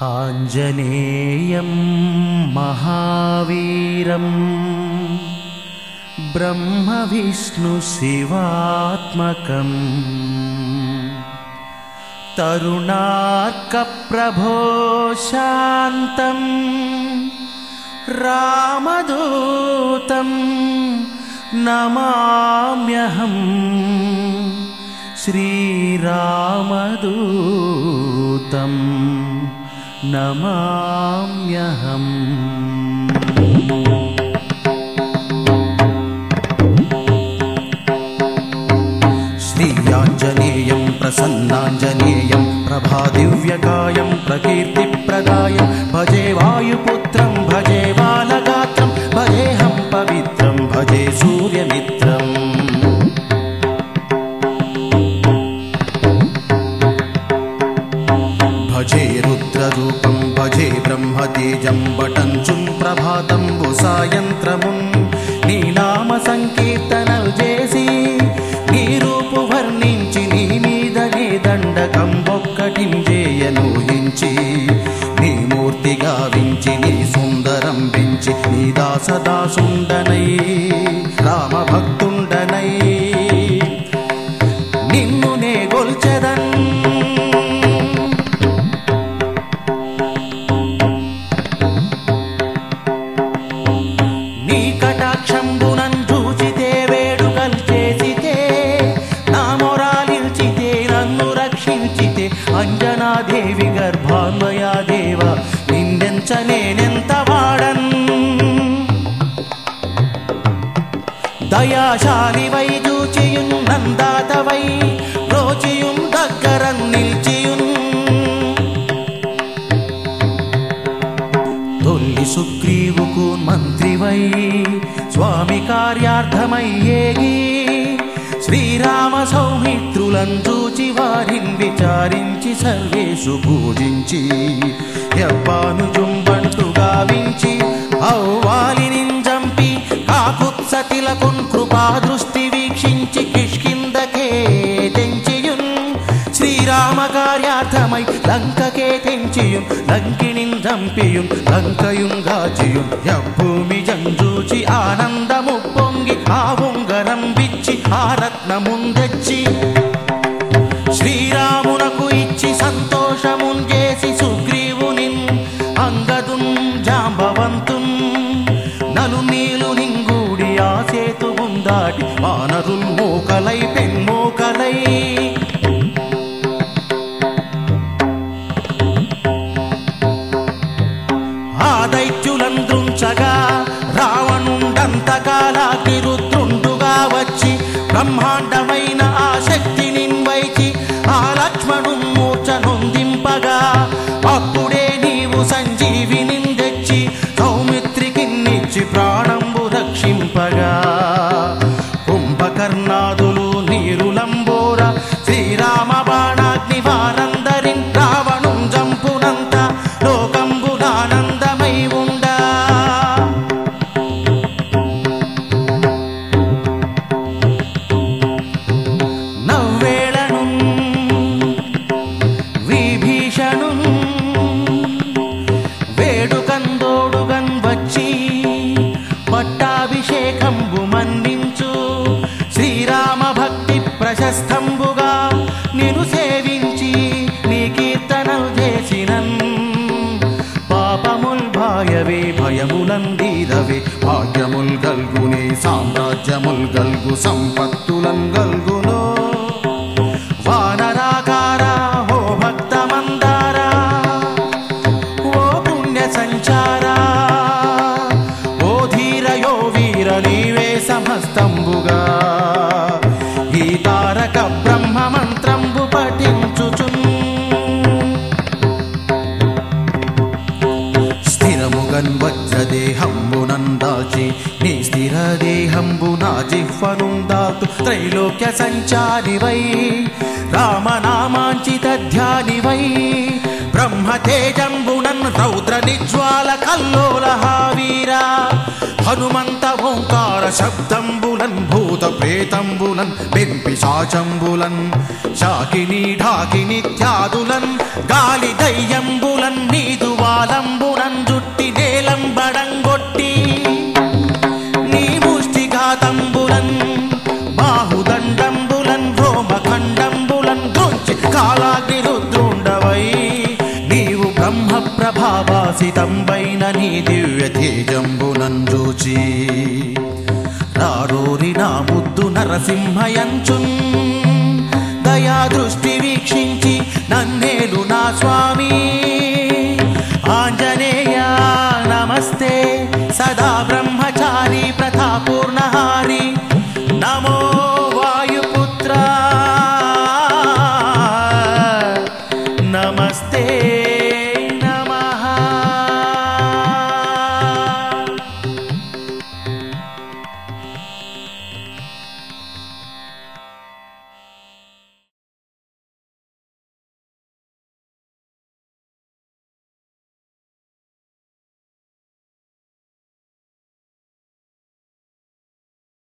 ఆంజనేయం మహావీరం బ్రహ్మ విష్ణు శివాత్మకం తరుణార్క ప్రభో శాంతం రామదూతం నమామ్యహం శ్రీరామదూతం నమామ్యహం. శ్రీయాంజనేయం ప్రసన్నాంజనేయం ప్రభాదివ్యకాయం ప్రకీర్తిప్రదాయం భజే వాయుపుత్రం భజే బాలగాత్రం భజేహం పవిత్రం భజే సూర్యమిత్రం. భజే రుద్రరూపం భజే బ్రహ్మతేజం బటంచుం ప్రభాతంబు సాయంత్రముం నీ నామ సంకీర్తనలు చేసి నీ రూపు వర్ణించి నీ మీదనే దండకం ఒక్కటించేయనూహించి నీ మూర్తి గావించి నీ సుందరం పెంచి నీ దాసదాసుండనై రామభక్తుండనై నిన్ను నే గొల్చెదన్. నీ కటాక్షంబునం చూచితే వేడుకలు చేసితే నా మొరాలిల్చితే నన్ను రక్షించితే అంజనాదేవి గర్భాన్వయాదేవ నిందెంచ నేనెంత వాడన్. దయాశాలివై చూచియున్ నందాతవై రోచియున్ దగ్గర నిల్చియున్ తొల్లి సుగ్రీవుకు మంత్రివై స్వామి కార్యార్థమై ఏగి శ్రీరామ సౌమిత్రులను చూచి వారిని విచారించి సర్వేషు పూజించి యవ్వాను జుంబంటు గావించి ఔవాలిని చంపి కాకుత్సతిలకున్ కృపా దృష్టి వీక్షించి కిష్కిందకే తెంచియున్ శ్రీరామ కార్యార్థమై లంకకే తెంచియున్ లంకిణిన్ చంపియున్ లంకయున్ గాచియున్ యవ్భూమి జంజూచి ఆనందము పొంగి ఆ ఉంగరం విచ్చి ఆ రత్నమున్ తెచ్చి శ్రీరామునకు ఇచ్చి సంతోషమున్ చేసి సుగ్రీవునిన్ అంగదున్ జాంబవంతున్ నలు నీలు నింగూడి ఆ సేతువున్ దాటి వానరుల్ మోకలై పెన్మోకలై ఆ దైత్యులంద్రుంచగా రావణుండంతకాలాకి రుద్రుండుగా వచ్చి బ్రహ్మాండమైన ఆ శక్తిని వైచి ఆ లక్ష్మణు మూర్ఛ నొందింపగా అప్పుడే నీవు సంజీవిని తెచ్చి సౌమిత్రికిన్నిచ్చి ప్రాణంబు రక్షింపగా కుంభకర్ణాదులు నీరులంబోర శ్రీరామ బాణాగ్ని వారందరిన్ రావణుం జంపునంత లోకంబులానందమై ఉండా. నవ్వేళను విభీషణు వేడుకందోడుగన్ వచ్చి పట్టాభిషేకంబు మన్నించు శ్రీరామ భక్తి ప్రశస్తంబుగా నిను సేవించి నీ కీర్తనలు చేసినన్ పాపముల్ భాయవే భయములం దీరవే భాగ్యముల్ గల్గునే సామ్రాజ్యముల్ గల్గు సంపత్తులం గల్గునో వానరాకారా ఓ భక్త మందారా ఓ పుణ్య సంచారా ఓ ధీరయో వీర నీవే సమస్తంబుగా ఈ తారక బ్రహ్మ మంత్రంబు పఠించుచున్ స్థిరముగన్ వజ్రదేహంబునందాచి నీ స్థిర దేహంబు నా జిహ్వనుందాతు త్రైలోక్య సంచారివై రామనామాంచిత ధ్యానివై బ్రహ్మ తేజంబునన్ రౌద్ర నిజ్వాల కల్లోల వీరా హనుమంత ఓంకార శబ్దంబులన్ భూత ప్రేతంబులన్ బెంపిశాచంబులన్ శాకిని ఢాకినిత్యాదులన్ గాలి దయ్యంబులన్ నీదు వాలంబులన్ జుట్టి నేలంబడంగొట్టి నీ ముష్టిఘాతంబులన్ బాహుదండంబులన్ రోమఖండంబులన్ గొంచి కాలాగ్ని రుద్రుండవై నీవు బ్రహ్మ ప్రభావాసితంబైన నీ దివ్య తేజంబులన్ జూచి రారోరి నా ముద్దు నరసింహయంచున్ దయా దృష్టి వీక్షించి నన్నేలు నా స్వామి